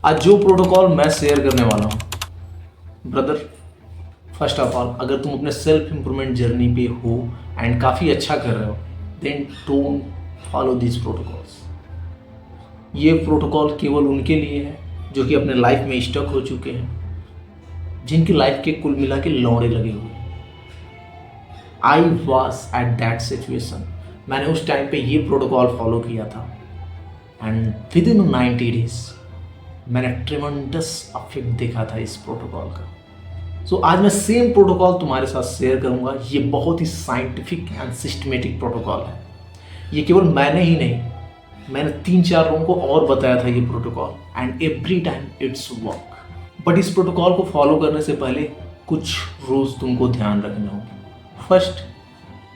आज जो प्रोटोकॉल मैं शेयर करने वाला हूँ ब्रदर, फर्स्ट ऑफ ऑल अगर तुम अपने सेल्फ इम्प्रूवमेंट जर्नी पे हो एंड काफ़ी अच्छा कर रहे हो, then don't follow this protocols. ये प्रोटोकॉल केवल उनके लिए है जो कि अपने लाइफ में स्टक हो चुके हैं, जिनकी लाइफ के कुल मिला के लौड़े लगे हुए हैं। I was at that situation. मैंने उस टाइम पे ये प्रोटोकॉल फॉलो किया था एंड विद इन 90 डेज मैंने ट्रेमेंडस इफेक्ट देखा था इस प्रोटोकॉल का। सो आज मैं सेम प्रोटोकॉल तुम्हारे साथ शेयर करूंगा। ये बहुत ही साइंटिफिक एंड सिस्टमेटिक प्रोटोकॉल है। ये केवल मैंने ही नहीं, मैंने 3-4 लोगों को और बताया था ये protocol and every time it's work. But इस प्रोटोकॉल को फॉलो करने से पहले कुछ रूल्स तुमको ध्यान रखने होंगे। फर्स्ट,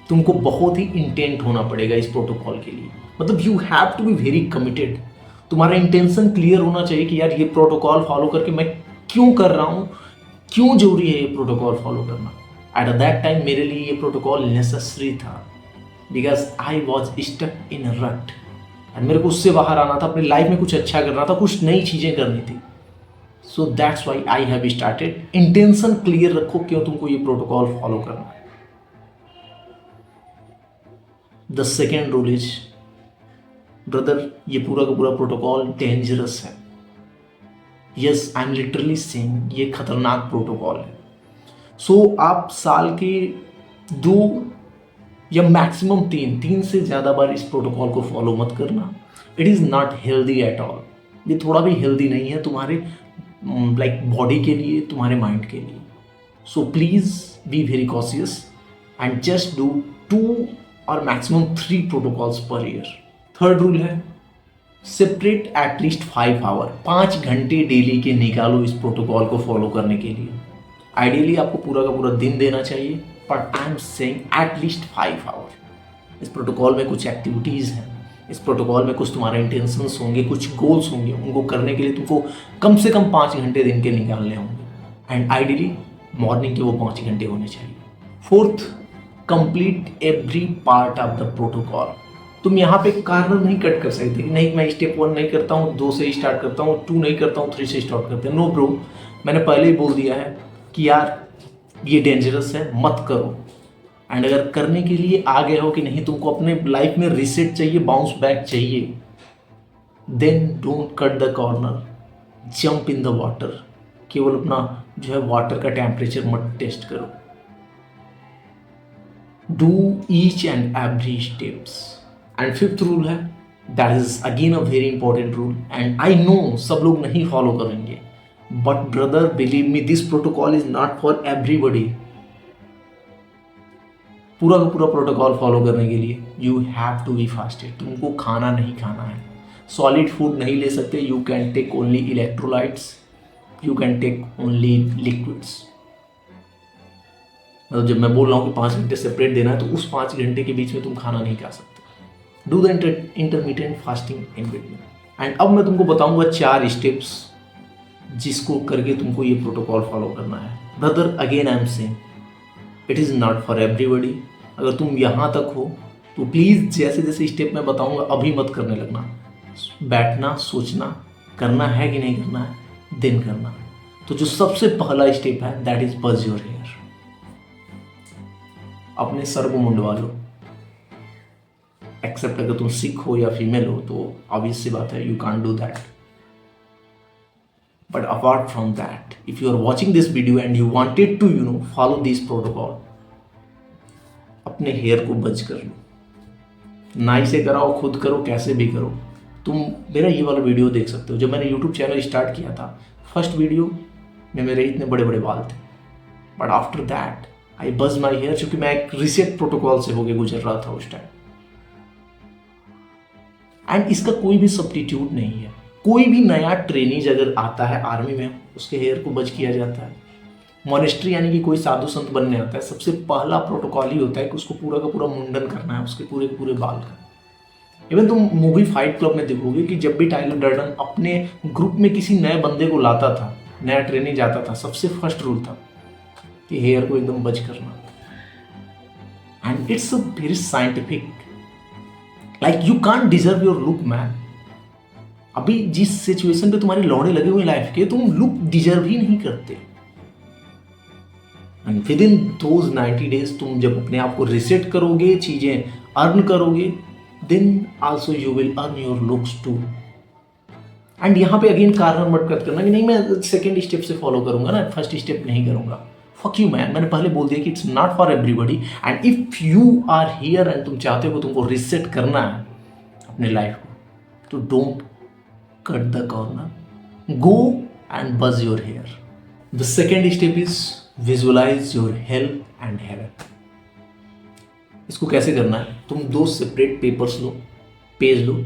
तुमको बहुत ही इंटेंट होना पड़ेगा इस प्रोटोकॉल के लिए। मतलब you have to be very committed. तुम्हारा इंटेंशन क्लियर होना चाहिए कि यार ये प्रोटोकॉल फॉलो करके मैं क्यों कर रहा हूँ, क्यों जरूरी है ये प्रोटोकॉल फॉलो करना। एट दैट टाइम मेरे लिए ये प्रोटोकॉल नेसेसरी था because I was stuck in rut and मेरे को उससे बाहर आना था, अपनी लाइफ में कुछ अच्छा करना था, कुछ नई चीज़ें करनी थी। So that's why I have started. Intention clear रखो क्यों तुमको ये प्रोटोकॉल फॉलो करना है। The second rule is brother, ये पूरा का पूरा प्रोटोकॉल डेंजरस है। Yes, I am literally saying ये खतरनाक प्रोटोकॉल है। सो आप साल के 2 या मैक्सिमम 3 से ज़्यादा बार इस प्रोटोकॉल को फॉलो मत करना। It is not healthy at all. ये थोड़ा भी हेल्दी नहीं है तुम्हारे लाइक बॉडी के लिए, तुम्हारे माइंड के लिए। So please be very cautious and just do 2 और maximum 3 protocols per year. Third rule है सेपरेट एटलीस्ट 5 आवर, 5 घंटे डेली के निकालो इस प्रोटोकॉल को फॉलो करने के लिए। आइडियली आपको पूरा का पूरा दिन देना चाहिए, but I am saying at least 5 hour. इस प्रोटोकॉल में कुछ एक्टिविटीज़ हैं, इस प्रोटोकॉल में कुछ तुम्हारे इंटेंशंस होंगे, कुछ गोल्स होंगे। उनको करने के लिए तुमको कम से कम 5 घंटे दिन के निकालने होंगे एंड आइडियली मॉर्निंग के वो 5 घंटे होने चाहिए। Fourth, complete every part of the protocol. तुम यहाँ पे कार्नर नहीं कट कर सकते कि नहीं मैं स्टेप 1 नहीं करता हूँ, 2 से स्टार्ट करता हूँ, 2 नहीं करता हूँ, 3 से स्टार्ट करते हैं। नो ब्रो, मैंने पहले ही बोल दिया है कि यार ये डेंजरस है, मत करो। एंड अगर करने के लिए आ गए हो कि नहीं तुमको अपने लाइफ में रीसेट चाहिए, बाउंस बैक चाहिए, then don't cut the corner, jump in the water. केवल अपना जो है वाटर का टेम्परेचर मत टेस्ट करो। Do each and every steps. And fifth rule है, that is again a very important rule and I know सब लोग नहीं फॉलो करेंगे, but brother believe me this protocol is not for everybody. पूरा का पूरा प्रोटोकॉल फॉलो करने के लिए you have to be fasted. तुमको खाना नहीं खाना है, सॉलिड फूड नहीं ले सकते। You can take only electrolytes, you can take only liquids. मतलब जब मैं बोल रहा हूँ कि 5 घंटे सेपरेट देना है तो उस 5 घंटे के बीच में तुम खाना नहीं खा सकते। Do the intermediate fasting in between. And अब मैं तुमको बताऊंगा 4 स्टेप्स जिसको करके तुमको ये प्रोटोकॉल फॉलो करना है। Brother again I am saying it is not for everybody. अगर तुम यहाँ तक हो तो प्लीज़ जैसे जैसे स्टेप मैं बताऊंगा अभी मत करने लगना। बैठना, सोचना, करना है कि नहीं करना है, देन करना। तो जो सबसे पहला स्टेप है दैट इज बज योर हेयर। अपने सर को मुंडवा लो। एक्सेप्ट अगर तुम सिख हो या फीमेल हो तो ऑब्वियस सी बात है you can't do that. But apart from that, if you are watching this video and you wanted to follow this protocol, अपने हेयर को बज कर लो। नाई से कराओ, खुद करो, कैसे भी करो। तुम मेरा ये वाला वीडियो देख सकते हो। जब मैंने यूट्यूब चैनल स्टार्ट किया था, फर्स्ट वीडियो में मेरे इतने बड़े बड़े बाल थे, बट आफ्टर दैट आई बज माई हेयर, क्योंकि मैं एक रीसेट प्रोटोकॉल से होके गुजर रहा था उस टाइम। एंड इसका कोई भी सब्स्टिट्यूट नहीं है। कोई भी नया ट्रेनीज अगर आता है आर्मी में, उसके हेयर को बज किया जाता है। मॉनेस्ट्री यानी कि कोई साधु संत बनने आता है, सबसे पहला प्रोटोकॉल ही होता है कि उसको पूरा का पूरा मुंडन करना है, उसके पूरे पूरे बाल का। इवन तुम मूवी फाइट क्लब में देखोगे कि जब भी टाइलर डर्डन अपने ग्रुप में किसी नए बंदे को लाता था, नया ट्रेनी जाता था, सबसे फर्स्ट रूल था कि हेयर को एकदम बज करना। And it's a very scientific, like you can't deserve your look man. अभी जिस सिचुएशन पे तुम्हारे लौड़े लगे हुए लाइफ के, तुम लुक डिजर्व ही नहीं करते। And with in those 90 days तुम जब अपने आप को रिसेट करोगे, चीजें अर्न करोगे, then also you will earn your looks too. And यहाँ पे अगेन कारण मत करना कि नहीं मैं सेकेंड स्टेप से फॉलो करूंगा ना, फर्स्ट स्टेप नहीं करूंगा। फक यू मैन, मैंने पहले बोल दिया कि it's not for everybody. And if you are here and तुम चाहते हो कि तुमको रिसेट करना है अपने लाइफ को, तो don't cut the corner, go and buzz your hair. The second step is visualize your hell and heaven. इसको कैसे करना है, तुम 2 सेपरेट पेपर्स लो, पेज लो,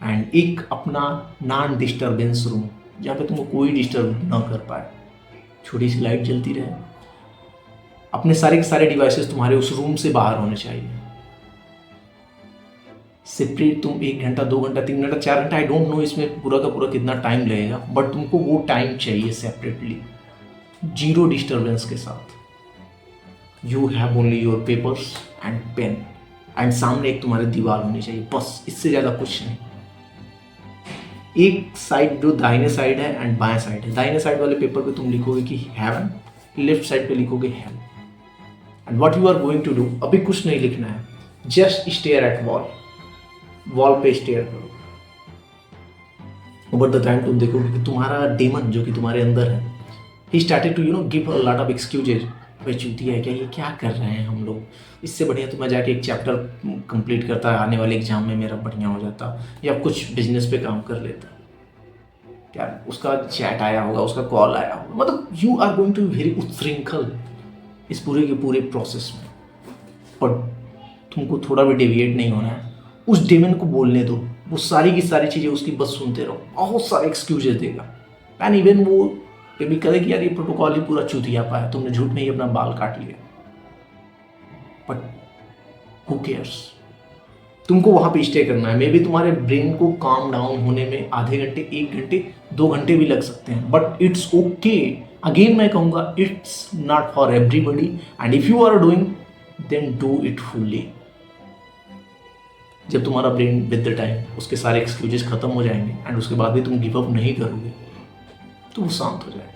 एंड एक अपना नॉन डिस्टर्बेंस रूम जहाँ पे तुमको कोई डिस्टर्ब ना कर पाए, छोटी सी लाइट जलती रहे, अपने सारे के सारे डिवाइसेस तुम्हारे उस रूम से बाहर होने चाहिए। सेपरेट तुम 1 घंटा 2 घंटा 3 घंटा 4 घंटा, आई डोंट नो इसमें पूरा का पूरा कितना टाइम लगेगा, बट तुमको वो टाइम चाहिए सेपरेटली, 0 डिस्टर्बेंस के साथ। You have only your papers and pen, and सामने एक तुम्हारे दीवार होनी चाहिए, बस इससे ज़्यादा कुछ नहीं। एक साइड जो दाहिने साइड है एंड बाएं साइड है, दाहिने साइड वाले पेपर पे तुम लिखोगे कि हेवन, लेफ्ट साइड पे लिखोगे hell. And what you are going to do, अभी कुछ नहीं लिखना है, just stare at wall, wall पे स्टेयर करो। ओवर द टाइम तुम देखोगे कि तुम्हारा डेमन जो कि तुम्हारे अंदर है, he started to give a lot of excuses. भाई चूतिया है क्या, ये क्या कर रहे हैं हम लोग, इससे बढ़िया तो मैं जाके एक चैप्टर कंप्लीट करता, आने वाले एग्जाम में मेरा बढ़िया हो जाता, या कुछ बिजनेस पे काम कर लेता। क्या उसका चैट आया होगा, उसका कॉल आया होगा, मतलब you are going to be very उच्छृंखल इस पूरे के पूरे प्रोसेस में। पर तुमको थोड़ा भी डेविएट नहीं होना है, उस डेमन को बोलने दो, वो सारी की सारी चीज़ें उसकी बस सुनते रहो, बहुत सारे एक्सक्यूजेस देगा। एंड इवन वो भी कहे कि यार ये प्रोटोकॉल ही पूरा चूतिया पाया, तुमने झूठ में ही अपना बाल काट लिया, बट हु केयर्स, तुमको वहां पे स्टे करना है। मे बी तुम्हारे ब्रेन को काम डाउन होने में आधे घंटे 1 घंटे 2 घंटे भी लग सकते हैं, बट इट्स ओके। अगेन मैं कहूँगा it's not for everybody, and if you are doing then do it fully. जब तुम्हारा ब्रेन विद द टाइम उसके सारे एक्सक्यूजेस खत्म हो जाएंगे एंड उसके बाद भी तुम गिव अप नहीं करोगे, तो वो शांत हो जाएगा।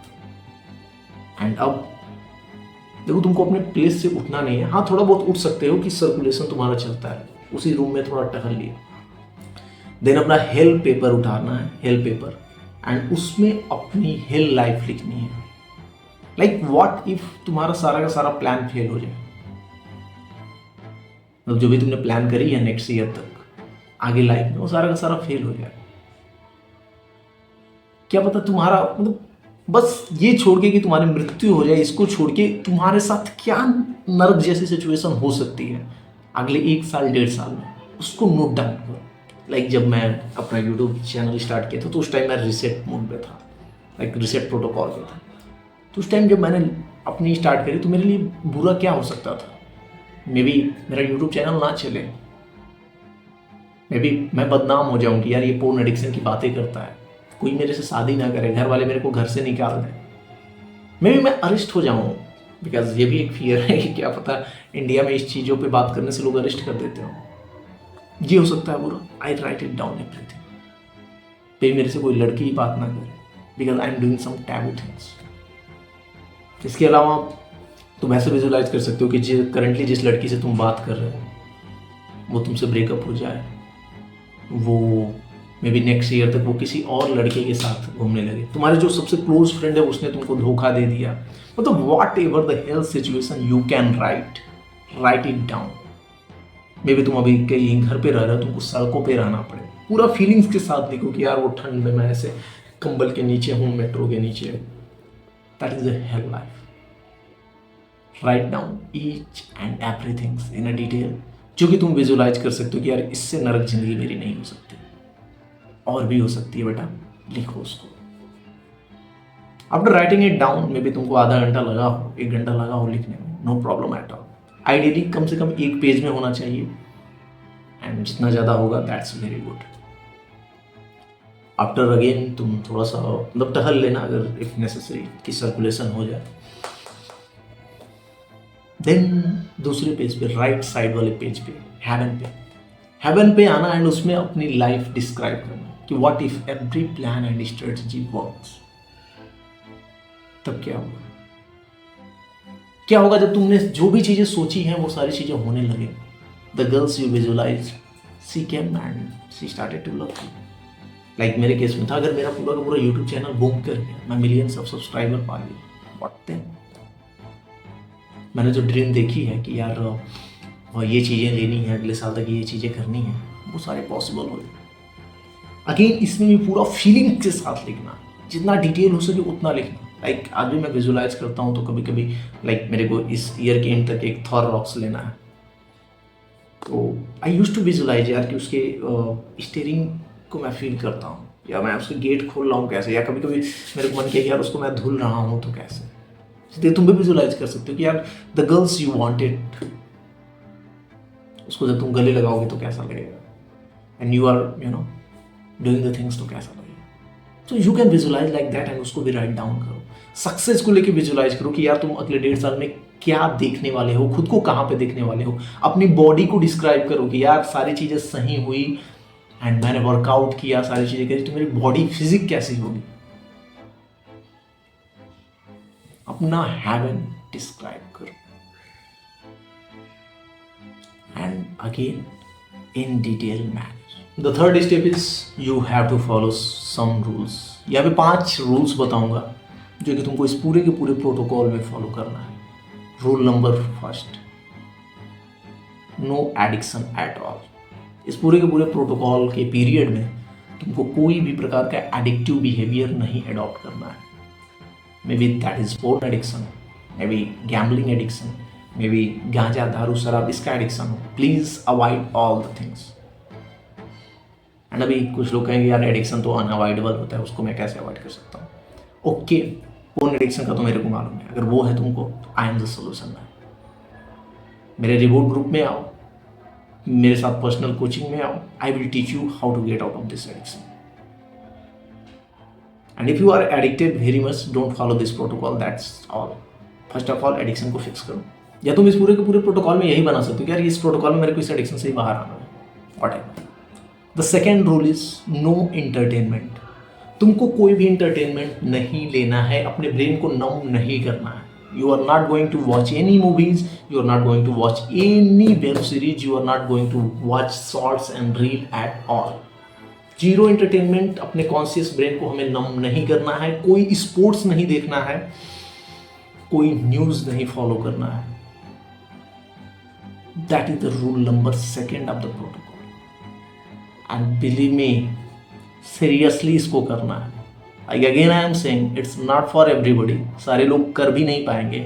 एंड अब देखो तुमको अपने प्लेस से उठना नहीं है, हाँ थोड़ा बहुत उठ सकते हो कि सर्कुलेशन तुम्हारा चलता है, उसी रूम में थोड़ा टहल लिया। देन अपना हेल पेपर उठाना है, हेल पेपर, एंड उसमें अपनी हेल लाइफ लिखनी है। लाइक व्हाट इफ तुम्हारा सारा का सारा प्लान फेल हो जाए, मतलब जो भी तुमने प्लान करी है नेक्स्ट ईयर तक आगे लाइफ में, वो सारा का सारा फेल हो जाए। क्या पता तुम्हारा मतलब बस ये छोड़ के कि तुम्हारी मृत्यु हो जाए, इसको छोड़ के तुम्हारे साथ क्या नर्क जैसी सिचुएशन हो सकती है अगले 1 साल 1.5 साल में, उसको नोट डाउन करो। लाइक जब मैं अपना यूट्यूब चैनल स्टार्ट किया था तो उस टाइम मैं रिसेट मोड पे था, लाइक रिसेट प्रोटोकॉल पे था। तो उस टाइम जब मैंने अपनी स्टार्ट करी तो मेरे लिए बुरा क्या हो सकता था, मे बी मेरा यूट्यूब चैनल ना चले, मे बी मैं बदनाम हो जाऊँ कि यार ये पोर्न एडिक्शन की बातें करता है, कोई मेरे से शादी ना करे, घर वाले मेरे को घर से निकाल दें, मे बी मैं अरेस्ट हो जाऊँ, बिकॉज ये भी एक फियर है कि क्या पता इंडिया में इस चीज़ों पे बात करने से लोग अरेस्ट कर देते हो, ये हो सकता है बुरा। I write it down everything, पे मेरे से कोई लड़की ही बात ना करे, because I am doing some taboo things. इसके अलावा तुम ऐसे विजुअलाइज कर सकते हो कि करंटली जिस लड़की से तुम बात कर रहे हो वो तुमसे ब्रेकअप हो जाए, वो मे बी नेक्स्ट ईयर तक वो किसी और लड़के के साथ घूमने लगे, तुम्हारे जो सबसे क्लोज फ्रेंड है उसने तुमको धोखा दे दिया, मतलब what ever the health situation you can write it down. May be तुम अभी कहीं घर पे रह रहे हो, तुमको सड़कों पे रहना पड़े, पूरा फीलिंग्स के साथ लिखो कि यार वो ठंड में मैं ऐसे कंबल के नीचे हूँ, मेट्रो के नीचे, that is a hello life. Write down each and everything in a detail, जो कि तुम विजुअलाइज कर सकते हो कि यार इससे नरक जिंदगी मेरी नहीं हो सकती, और भी हो सकती है बेटा, लिखो उसको। After writing it down may be तुमको आधा घंटा लगा हो, 1 घंटा लगा हो लिखने में, no problem at all. Ideally कम से कम 1 पेज में होना चाहिए, एंड जितना ज़्यादा होगा that's very good. After again तुम थोड़ा सा मतलब टहल लेना अगर इफ नेसेसरी कि सर्कुलेशन हो जाए। देन दूसरे पेज पे, राइट साइड वाले पेज पे, हेवन पे आना एंड उसमें अपनी लाइफ डिस्क्राइब करना। कि what if every plan and strategy works, तब क्या होगा? क्या होगा जब तुमने जो भी चीजें सोची हैं वो सारी चीजें होने लगे? The girls you visualize, she came and she started to love you. Like मेरे केस में था, अगर मेरा पूरा का पूरा यूट्यूब चैनल बूम कर गया, मैं मिलियंस ऑफ सब्सक्राइबर पा लिया, व्हाट देन? मैंने जो ड्रीम देखी है कि यार ये चीज़ें लेनी है, अगले साल तक ये चीज़ें करनी है, वो सारे पॉसिबल हो गए। अगेन इसमें भी पूरा फीलिंग के साथ लिखना, जितना डिटेल हो सके उतना लिखना। लाइक आज भी मैं विजुलाइज करता हूँ तो कभी कभी लाइक मेरे को इस ईयर के एंड तक एक थॉर रॉक्स लेना है, तो आई यूज टू विजुलाइज यार कि उसके स्टीयरिंग को मैं फील करता हूँ, या मैं उसके गेट खोल रहा हूँ कैसे, या कभी कभी मेरे को मन किया कि यार उसको मैं धुल रहा हूँ तो कैसे। इसलिए तुम भी विजुलाइज कर सकते हो कि यार द गर्ल्स यू वांटेड, उसको जब तुम गले लगाओगे तो कैसा लगेगा, and you are doing the things तो कैसा लगेगा। तो you can visualize like that and उसको भी राइट डाउन करो। सक्सेस को लेके विजुलाइज करो कि यार तुम अगले 1.5 साल में क्या देखने वाले हो, खुद को कहाँ पे देखने वाले हो। अपनी बॉडी को डिस्क्राइब करो कि यार सारी चीज़ें सही हुई एंड मैंने वर्कआउट किया, सारी चीज़ें करी, तो मेरी बॉडी फिजिक कैसी होगी। अपना हेवन डिस्क्राइब करो and again in detail manner. The third step is you have to follow some rules. यहाँ पे 5 रूल्स बताऊंगा जो कि तुमको इस पूरे के पूरे प्रोटोकॉल में फॉलो करना है। Rule number first, no addiction at all. इस पूरे के पूरे प्रोटोकॉल के पीरियड में तुमको कोई भी प्रकार का एडिक्टिव बिहेवियर नहीं अडॉप्ट करना है। May be that is porn addiction, may be gambling addiction, may be गांजा दारू शराब इसका एडिक्शन हो, please avoid all the things. And अभी कुछ लोग कहेंगे यार एडिक्शन तो अनअवॉइडेबल होता है, उसको मैं कैसे अवॉइड कर सकता हूँ? ओके, पोर्न एडिक्शन का तो मेरे को मालूम है, अगर वो है तुमको तो I am the solution man. मेरे रिवॉर्ड ग्रुप में आओ, मेरे साथ पर्सनल कोचिंग में आओ, I will teach you how to get out of this addiction. And if you are addicted very much, don't follow this protocol, that's all. First of all addiction को fix करो, या तुम इस पूरे के पूरे प्रोटोकॉल में यही बना सकते हो कि यार इस प्रोटोकॉल में मेरे को इस एडिक्शन से ही बाहर आना है, whatever. The second rule is no entertainment. तुमको कोई भी एंटरटेनमेंट नहीं लेना है, अपने ब्रेन को नम नहीं करना है। You are not going to watch any movies, you are not going to watch any web series, you are not going to watch shorts and reel at all. Zero entertainment. अपने conscious brain को हमें नम नहीं करना है, कोई sports नहीं देखना है, कोई न्यूज नहीं फॉलो करना है। That is the rule number second of the protocol. And believe me, seriously इसको करना है। Again I am saying it's not for everybody, सारे लोग कर भी नहीं पाएंगे।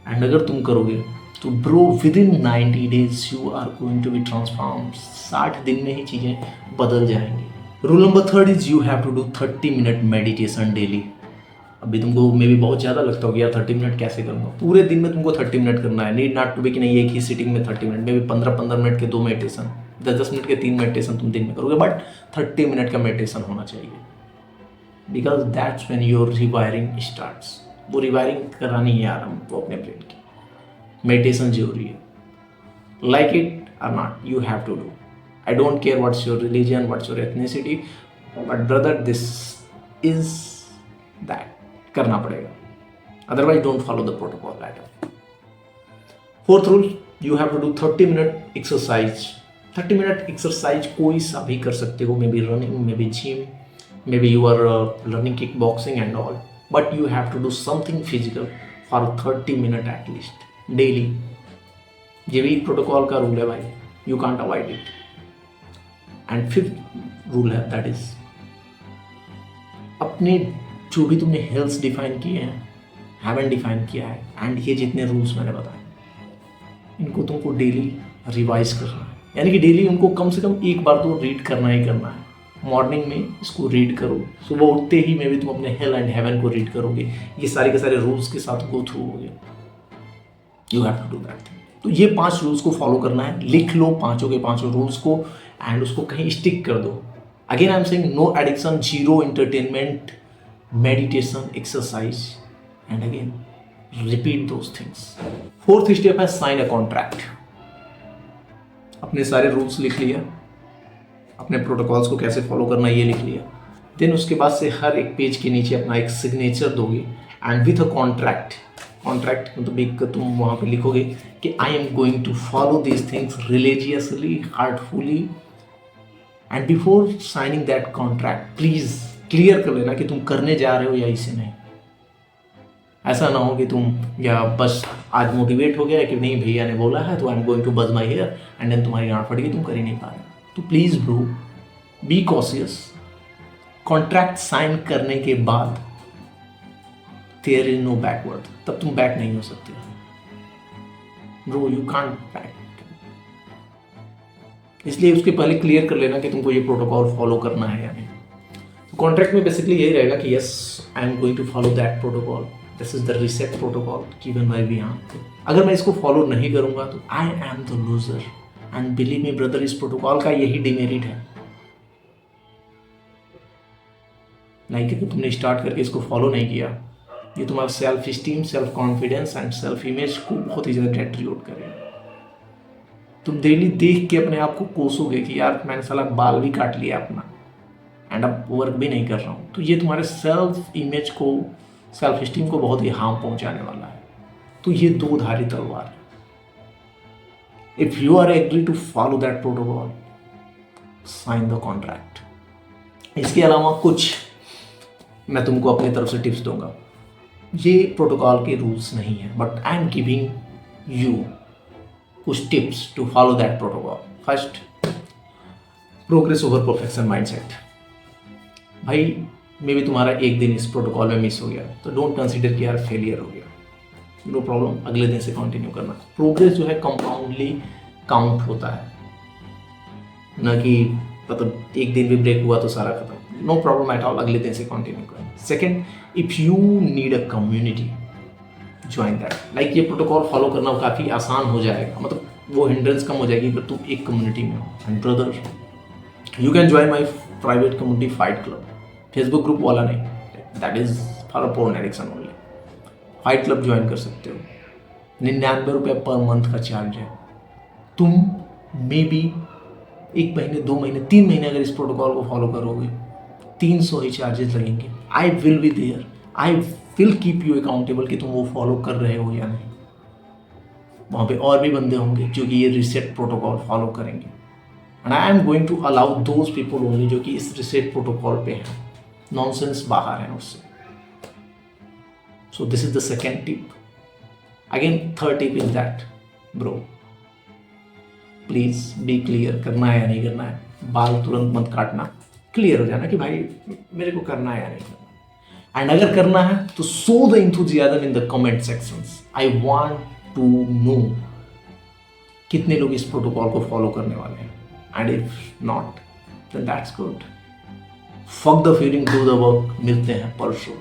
एंड अगर तुम करोगे तो bro within 90 days you are going to be transform. 60 दिन में ही चीज़ें बदल जाएंगी। Rule number third is you have to do 30 minute meditation daily. अभी तुमको मे भी बहुत ज़्यादा लगता होगा यार 30 मिनट कैसे करूँगा। पूरे दिन में तुमको 30 मिनट करना है। नीड नॉट टू बी कि नहीं एक ही सिटिंग में 30 मिनट, मे भी 15-15 मिनट के 2 मेडिटेशन, 10-10 मिनट के 3 मेडिटेशन तुम दिन में करोगे, बट 30 मिनट का मेडिटेशन होना चाहिए। Because that's when your rewiring starts. वो रिवायरिंग करानी है यार हमको अपने ब्रेन की। मेडिटेशन जरूरी है, लाइक इट और not, you have to do. I don't care what's your religion, what's your ethnicity, but brother this is that, करना पड़ेगा, otherwise don't follow the protocol at all. Fourth rule, you have to do 30 minute exercise. 30 minute exercise कोई सा भी कर सकते हो, maybe running, maybe gym, maybe you are learning kickboxing and all, but you have to do something physical for 30 minutes at least daily. ये भी protocol का rule है भाई, you can't avoid it. And fifth rule है, that is अपने जो भी तुमने हेल्थ डिफाइन किए हैं, हैवन डिफाइन किया है, एंड ये जितने रूल्स मैंने बताए, इनको तुमको डेली रिवाइज करना है। यानी कि डेली उनको कम से कम एक बार तो रीड करना ही करना है। मॉर्निंग में इसको रीड करो, सुबह उठते ही में भी तुम अपने हेल एंड हेवन को रीड करोगे। ये सारे के सारे रूल्स के साथ गो थ्रू होगे। You have to do that thing. तो ये 5 रूल्स को फॉलो करना है। लिख लो पांचों के पांचों रूल्स को एंड उसको कहीं स्टिक कर दो। Again I am saying no addiction, zero entertainment, meditation, exercise, and again repeat those things. Fourth step है साइन अ कॉन्ट्रैक्ट। अपने सारे रूल्स लिख लिया, अपने प्रोटोकॉल्स को कैसे फॉलो करना ये लिख लिया। देन उसके बाद से हर एक पेज के नीचे अपना एक सिग्नेचर दोगे एंड विथ अ कॉन्ट्रैक्ट मतलब एक तुम वहाँ पे लिखोगे कि I am going to follow these things religiously, heartfully, and before signing that contract please clear कर लेना कि तुम करने जा रहे हो या इसे नहीं। ऐसा ना हो कि तुम या बस आज मोटिवेट हो गया कि नहीं भैया ने बोला है तो आई एम गोइंग टू बज माई हेयर एंड देन तुम्हारी गांड फट गई, तुम कर ही नहीं पा रहे। तो please bro be cautious. Contract sign करने के बाद देयर इज नो बैकवर्ड, तब तुम बैक नहीं हो सकते ब्रो, यू कांट बैक। इसलिए उसके पहले क्लियर कर लेना कि तुमको ये प्रोटोकॉल फॉलो करना है या नहीं। तो कॉन्ट्रैक्ट में बेसिकली यही रहेगा कि yes I am going to follow that protocol, this is the reset protocol given by Vihaan. अगर मैं इसको फॉलो नहीं करूंगा तो I am the loser and believe me brother, इस प्रोटोकॉल का यही डिमेरिट है। नहीं कि तुमने स्टार्ट करके इसको फॉलो नहीं किया, ये तुम्हारा self esteem, self confidence and self image को बहुत ही ज़्यादा डेट्रीट करेगा। तुम डेली देख के अपने आप को कोसोगे कि यार मैंने साला बाल भी काट लिया अपना एंड अब वर्क भी नहीं कर रहा हूँ। तो ये तुम्हारे सेल्फ इमेज को, सेल्फ स्टीम को बहुत ही हार्म पहुंचाने वाला है। तो ये दो धारी तलवार है। If you are agree to follow that protocol, sign the contract. इसके अलावा कुछ मैं तुमको अपनी तरफ से टिप्स दूंगा। ये प्रोटोकॉल के रूल्स नहीं है, but I am giving you कुछ tips to follow that protocol. First, progress over perfection mindset. भाई मे भी तुम्हारा एक दिन इस प्रोटोकॉल में मिस हो गया तो डोंट कंसीडर कि यार फेलियर हो गया, नो प्रॉब्लम, अगले दिन से कंटिन्यू करना। प्रोग्रेस जो है कंपाउंडली काउंट होता है, ना कि मतलब एक दिन भी ब्रेक हुआ तो सारा खत्म, नो प्रॉब्लम एट ऑल, अगले दिन से कंटिन्यू करना। Second, if you need a community join that. Like ये प्रोटोकॉल फॉलो करना काफ़ी आसान हो जाएगा, मतलब वो हिंड्रेंस कम हो जाएगी अगर तुम एक कम्युनिटी में हो। And brother you can join my private community fight club, Facebook group वाला नहीं, that is for porn addiction only. Fight club join कर सकते हो, 99 रुपये पर मंथ का चार्ज है। तुम मे बी 1 महीने 2 महीने 3 महीने अगर इस प्रोटोकॉल को फॉलो करोगे 300 ही चार्जेस लगेंगे। I will be there, I will keep you accountable कि तुम वो फॉलो कर रहे हो या नहीं। वहाँ पे और भी बंदे होंगे जो कि ये रीसेट प्रोटोकॉल फॉलो करेंगे and I am going to allow those people only जो कि इस रीसेट प्रोटोकॉल पे हैं, नॉनसेंस बाहर है उससे। So this is the second tip. Again third tip is that bro please be clear, करना है या नहीं करना है। बाल तुरंत मत काटना, क्लियर हो जाना कि भाई मेरे को करना है या नहीं करना। एंड अगर करना है तो show the enthusiasm in the comment sections. I want to know कितने लोग इस प्रोटोकॉल को फॉलो करने वाले हैं। And if not then that's good. Fuck the feeling, do the work. मिलते हैं परसों।